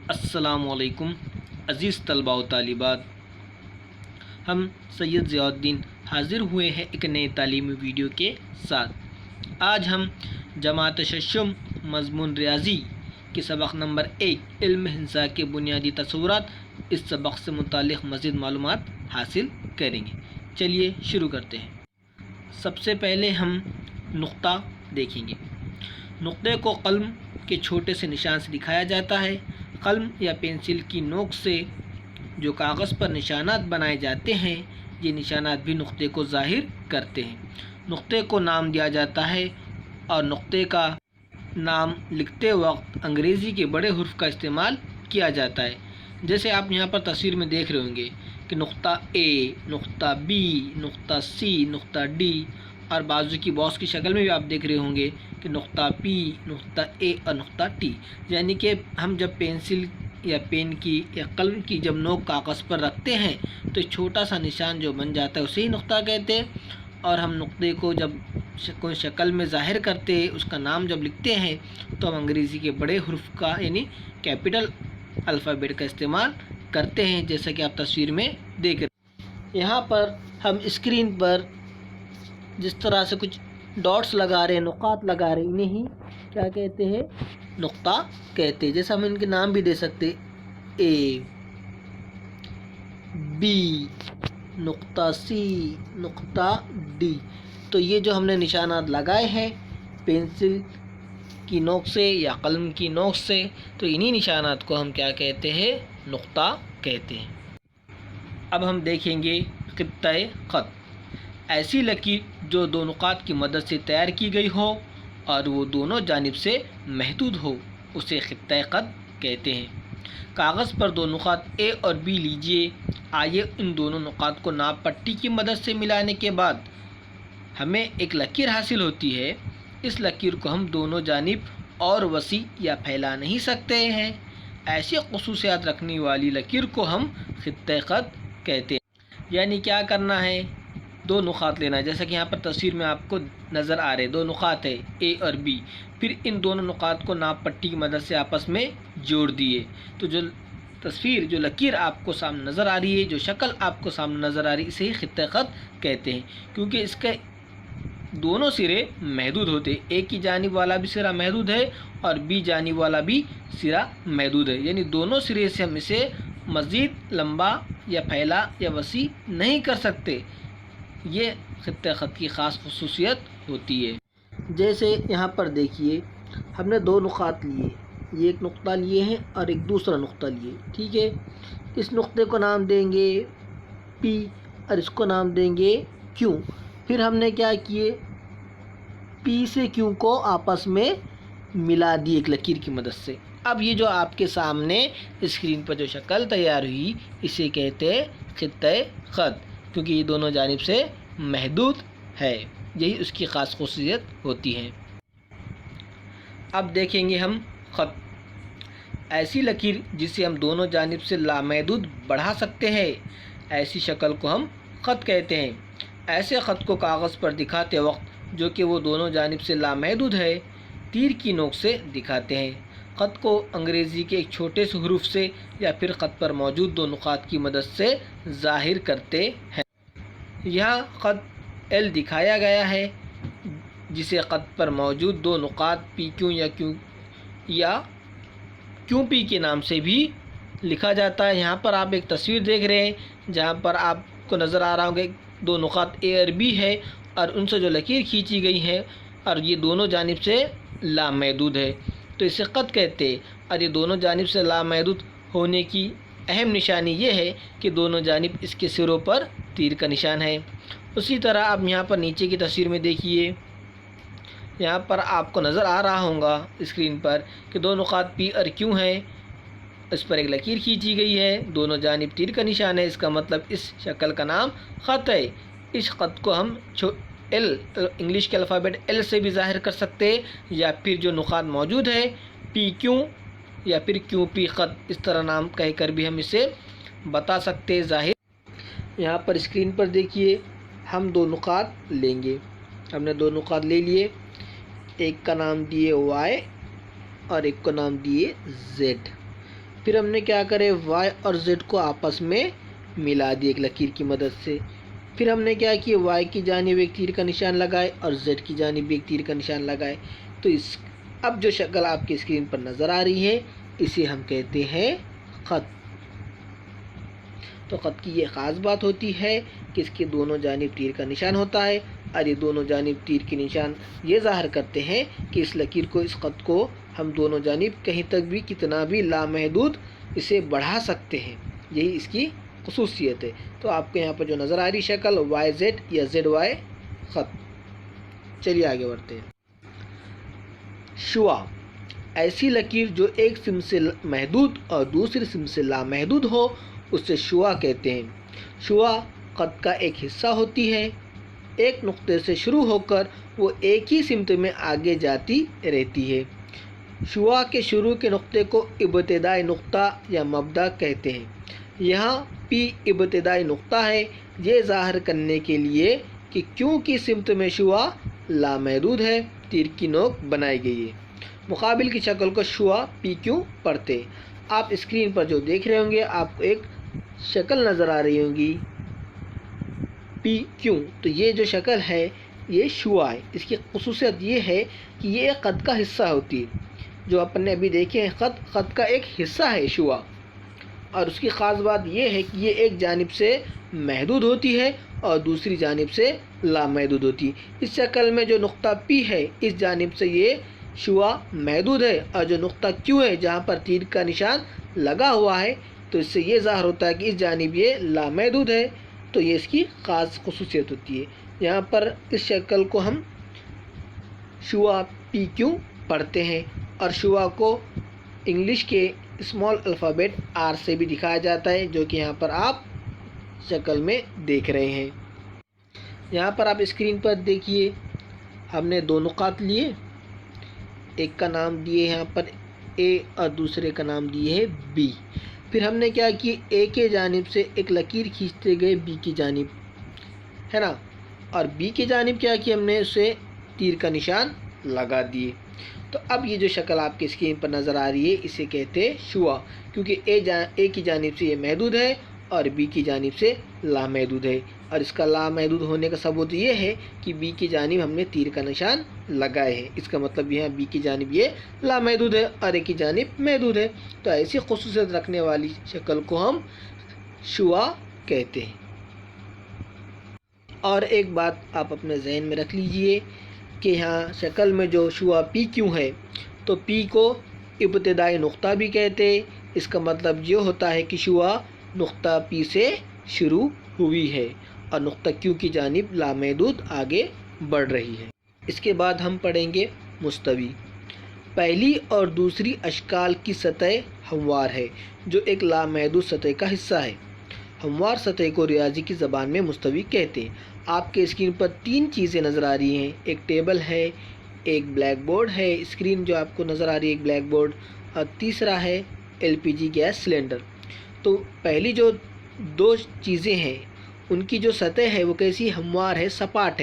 السلام علیکم عزیز طلباء و طالبات، ہم سید ضیاء الدین حاضر ہوئے ہیں ایک نئے تعلیمی ویڈیو کے ساتھ۔ آج ہم جماعت ششم مضمون ریاضی کے سبق نمبر 1 علم ہندسہ کے بنیادی تصورات اس سبق سے متعلق مزید معلومات حاصل کریں گے۔ چلیے شروع کرتے ہیں۔ سب سے پہلے ہم نقطہ دیکھیں گے۔ نقطے کو قلم کے چھوٹے سے نشان سے دکھایا جاتا ہے۔ قلم یا پینسل کی نوک سے جو کاغذ پر نشانات بنائے جاتے ہیں، یہ نشانات بھی نقطے کو ظاہر کرتے ہیں۔ نقطے کو نام دیا جاتا ہے اور نقطے کا نام لکھتے وقت انگریزی کے بڑے حرف کا استعمال کیا جاتا ہے، جیسے آپ یہاں پر تصویر میں دیکھ رہے ہوں گے کہ نقطہ اے، نقطہ بی، نقطہ سی، نقطہ ڈی، اور بازو کی باکس کی شکل میں بھی آپ دیکھ رہے ہوں گے کہ نقطہ پی، نقطہ اے اور نقطہ ٹی۔ یعنی کہ ہم جب پینسل یا پین کی یا قلم کی جب نوک کاغذ پر رکھتے ہیں تو ایک چھوٹا سا نشان جو بن جاتا ہے اسے ہی نقطہ کہتے ہیں، اور ہم نقطے کو جب کوئی شکل میں ظاہر کرتے ہیں، اس کا نام جب لکھتے ہیں تو ہم انگریزی کے بڑے حرف کا یعنی کیپٹل الفابیٹ کا استعمال کرتے ہیں، جیسا کہ آپ تصویر میں دیکھ رہے ہیں۔ یہاں پر ہم اسکرین پر جس طرح سے کچھ ڈاٹس لگا رہے ہیں، نقاط لگا رہے ہیں، انہیں ہی کیا کہتے ہیں؟ نقطہ کہتے ہیں۔ جیسے ہم ان کے نام بھی دے سکتے، اے، بی، نقطہ سی، نقطہ ڈی۔ تو یہ جو ہم نے نشانات لگائے ہیں پینسل کی نوک سے یا قلم کی نوک سے، تو انہی نشانات کو ہم کیا کہتے ہیں؟ نقطہ کہتے ہیں۔ اب ہم دیکھیں گے خطۂ خط۔ ایسی لکیر جو دو نقاط کی مدد سے تیار کی گئی ہو اور وہ دونوں جانب سے محدود ہو، اسے خطۂ خط کہتے ہیں۔ کاغذ پر دو نقاط اے اور بی لیجئے۔ آئیے ان دونوں نقاط کو ناپ پٹی کی مدد سے ملانے کے بعد ہمیں ایک لکیر حاصل ہوتی ہے۔ اس لکیر کو ہم دونوں جانب اور وسیع یا پھیلا نہیں سکتے ہیں۔ ایسی خصوصیات رکھنے والی لکیر کو ہم خطۂ خط کہتے ہیں۔ یعنی کیا کرنا ہے؟ دو نقاط لینا ہے، جیسا کہ یہاں پر تصویر میں آپ کو نظر آ رہے دو نقاط ہے اے اور بی، پھر ان دونوں نقاط کو ناپ پٹی کی مدد سے آپس میں جوڑ دیے، تو جو تصویر جو لکیر آپ کو سامنے نظر آ رہی ہے، جو شکل آپ کو سامنے نظر آ رہی ہے، اسے ہی خطۂ خط کہتے ہیں، کیونکہ اس کے دونوں سرے محدود ہوتے ہیں۔ ایک کی جانب والا بھی سرا محدود ہے اور بی جانب والا بھی سرا محدود ہے، یعنی دونوں سرے سے ہم اسے مزید لمبا یا پھیلا یا وسیع نہیں کر سکتے۔ یہ خطۂ خط کی خاص خصوصیت ہوتی ہے۔ جیسے یہاں پر دیکھیے ہم نے دو نقاط لیے، یہ ایک نقطہ لیے ہیں اور ایک دوسرا نقطہ لیے، ٹھیک ہے۔ اس نقطے کو نام دیں گے پی اور اس کو نام دیں گے کیو۔ پھر ہم نے کیا کیے؟ پی سے کیو کو آپس میں ملا دی ایک لکیر کی مدد سے۔ اب یہ جو آپ کے سامنے اسکرین پر جو شکل تیار ہوئی، اسے کہتے ہیں خطۂ خط، کیونکہ یہ دونوں جانب سے محدود ہے، یہی اس کی خاص خصوصیت ہوتی ہے۔ اب دیکھیں گے ہم خط۔ ایسی لکیر جسے ہم دونوں جانب سے لامحدود بڑھا سکتے ہیں، ایسی شکل کو ہم خط کہتے ہیں۔ ایسے خط کو کاغذ پر دکھاتے وقت جو کہ وہ دونوں جانب سے لامحدود ہے، تیر کی نوک سے دکھاتے ہیں۔ خط کو انگریزی کے ایک چھوٹے سے حروف سے یا پھر خط پر موجود دو نقاط کی مدد سے ظاہر کرتے ہیں۔ یہاں خط ایل دکھایا گیا ہے، جسے خط پر موجود دو نقاط پی کیو یا کیو پی کے نام سے بھی لکھا جاتا ہے۔ یہاں پر آپ ایک تصویر دیکھ رہے ہیں جہاں پر آپ کو نظر آ رہا ہوگا دو نقاط اے اور بی ہے اور ان سے جو لکیر کھینچی گئی ہے اور یہ دونوں جانب سے لامحدود ہے، تو اسے خط کہتے ہیں۔ اور یہ دونوں جانب سے لامحدود ہونے کی اہم نشانی یہ ہے کہ دونوں جانب اس کے سروں پر تیر کا نشان ہے۔ اسی طرح اب یہاں پر نیچے کی تصویر میں دیکھیے، یہاں پر آپ کو نظر آ رہا ہوگا اسکرین پر کہ دو نقاط پی اور کیو ہیں، اس پر ایک لکیر کھینچی گئی ہے، دونوں جانب تیر کا نشان ہے، اس کا مطلب اس شکل کا نام خط ہے۔ اس خط کو ہم ایل انگلش کے الفابیٹ ایل سے بھی ظاہر کر سکتے ہیں، یا پھر جو نقاط موجود ہے پی کیو یا پھر کیو پی خط، اس طرح نام کہہ کر بھی ہم اسے بتا سکتے ہیں ظاہر۔ یہاں پر اسکرین پر دیکھیے ہم دو نقاط لیں گے، ہم نے دو نقاط لے لیے، ایک کا نام دیے وائی اور ایک کو نام دیے زیڈ۔ پھر ہم نے کیا کرے وائی اور زیڈ کو آپس میں ملا دی ایک لکیر کی مدد سے. پھر ہم نے کیا کیا وائی کی جانب ایک تیر کا نشان لگائے اور زیڈ کی جانب ایک تیر کا نشان لگائے. تو اب جو شکل آپ کی اسکرین پر نظر آ رہی ہے اسے ہم کہتے ہیں خط. تو خط کی یہ خاص بات ہوتی ہے کہ اس کے دونوں جانب تیر کا نشان ہوتا ہے اور یہ دونوں جانب تیر کے نشان یہ ظاہر کرتے ہیں کہ اس لکیر کو اس خط کو ہم دونوں جانب کہیں تک بھی کتنا بھی لامحدود اسے بڑھا سکتے ہیں. یہی اس کی خصوصیت ہے. تو آپ کو یہاں پر جو نظر آ رہی شکل وائی زیڈ یا زیڈ وائی خط. چلیے آگے بڑھتے ہیں. شعاع ایسی لکیر جو ایک سمت سے محدود اور دوسری سمت سے لامحدود ہو اسے شعاع کہتے ہیں. شعاع خط کا ایک حصہ ہوتی ہے. ایک نقطے سے شروع ہو کر وہ ایک ہی سمت میں آگے جاتی رہتی ہے. شعاع کے شروع کے نقطے کو ابتدائی نقطہ یا مبدا کہتے ہیں. یہاں پی ابتدائی نقطہ ہے یہ ظاہر کرنے کے لیے کہ کیونکہ سمت میں شعاع لامحدود ہے تیر کی نوک بنائی گئی ہے. مقابل کی شکل کو شعاع پی کیو پڑھتے. آپ اسکرین پر جو دیکھ رہے ہوں گے آپ کو ایک شکل نظر آ رہی ہوگی پی کیو. تو یہ جو شکل ہے یہ شعاع ہے. اس کی خصوصیت یہ ہے کہ یہ ایک خط کا حصہ ہوتی ہے. جو اپن نے ابھی دیکھے ہیں خط کا ایک حصہ ہے شعاع. اور اس کی خاص بات یہ ہے کہ یہ ایک جانب سے محدود ہوتی ہے اور دوسری جانب سے لامحدود ہوتی ہے. اس شکل میں جو نقطہ پی ہے اس جانب سے یہ شعاع محدود ہے اور جو نقطہ کیو ہے جہاں پر تیر کا نشان لگا ہوا ہے تو اس سے یہ ظاہر ہوتا ہے کہ اس جانب یہ لامحدود ہے. تو یہ اس کی خاص خصوصیت ہوتی ہے. یہاں پر اس شکل کو ہم شعاع پی کیو پڑھتے ہیں اور شعاع کو انگلش کے اسمال الفابیٹ آر سے بھی دکھایا جاتا ہے جو کہ یہاں پر آپ شکل میں دیکھ رہے ہیں. یہاں پر آپ اسکرین پر دیکھیے ہم نے دو نقاط لیے. ایک کا نام دیے یہاں پر اے اور دوسرے کا نام دیے ہے بی. پھر ہم نے کیا کی اے کے جانب سے ایک لکیر کھینچتے گئے بی کی جانب ہے نا اور بی کی جانب کیا کی ہم نے اسے تیر کا نشان لگا دیے. تو اب یہ جو شکل آپ کی اسکرین پر نظر آ رہی ہے اسے کہتے ہیں شعاع کیونکہ اے کی جانب سے یہ محدود ہے اور بی کی جانب سے لامحدود ہے. اور اس کا لامحدود ہونے کا ثبوت یہ ہے کہ بی کی جانب ہم نے تیر کا نشان لگائے ہیں. اس کا مطلب یہاں بی کی جانب یہ لامحدود ہے اور اے کی جانب محدود ہے. تو ایسی خصوصیت رکھنے والی شکل کو ہم شعاع کہتے ہیں. اور ایک بات آپ اپنے ذہن میں رکھ لیجئے کہ یہاں شکل میں جو شعاع پی کیوں ہے تو پی کو ابتدائی نقطہ بھی کہتے. اس کا مطلب یہ ہوتا ہے کہ شعاع نقطہ پی سے شروع ہوئی ہے اور نقطہ کیو کی جانب لامحدود آگے بڑھ رہی ہے. اس کے بعد ہم پڑھیں گے مستوی. پہلی اور دوسری اشکال کی سطح ہموار ہے جو ایک لامحدود سطح کا حصہ ہے. ہموار سطح کو ریاضی کی زبان میں مستوی کہتے ہیں. آپ کے اسکرین پر تین چیزیں نظر آ رہی ہیں. ایک ٹیبل ہے, ایک بلیک بورڈ ہے, اسکرین جو آپ کو نظر آ رہی ہے ایک بلیک بورڈ, اور تیسرا ہے LPG گیس سلنڈر. تو پہلی جو دو چیزیں ہیں ان کی جو سطح ہے وہ کیسی ہموار ہے, سپاٹ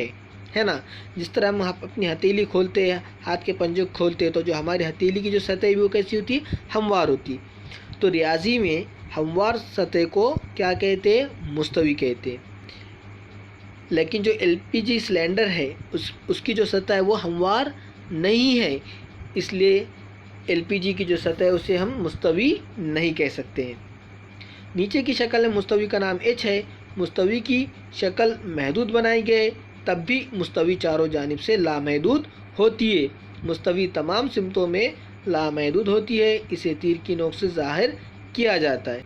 ہے نا. جس طرح ہم اپنی ہتھیلی کھولتے ہیں, ہاتھ کے پنجے کھولتے ہیں تو جو ہماری ہتھیلی کی جو سطح ہے وہ کیسی ہوتی ہے, ہموار ہوتی. تو ریاضی میں ہموار سطح کو کیا کہتے ہیں, مستوی کہتے ہیں. لیکن جو LPG سلنڈر ہے اس کی جو سطح ہے وہ ہموار نہیں ہے, اس لیے LPG کی جو سطح ہے اسے ہم مستوی نہیں کہہ سکتے ہیں. نیچے کی شکل ہے مستوی کا نام H ہے. مستوی کی شکل محدود بنائی گئے تب بھی مستوی چاروں جانب سے لامحدود ہوتی ہے. مستوی تمام سمتوں میں لامحدود ہوتی ہے. اسے تیر کی نوک سے ظاہر کیا جاتا ہے.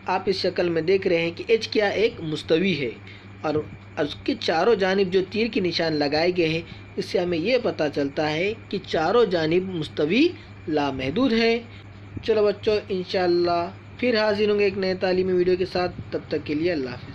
آپ اس شکل میں دیکھ رہے ہیں کہ H کیا ایک مستوی ہے اور اس کے چاروں جانب جو تیر کے نشان لگائے گئے ہیں اس سے ہمیں یہ پتہ چلتا ہے کہ چاروں جانب مستوی لامحدود ہے. چلو بچوں انشاءاللہ پھر حاضر ہوں گے ایک نئے تعلیمی ویڈیو کے ساتھ. تب تک کے لیے اللہ حافظ.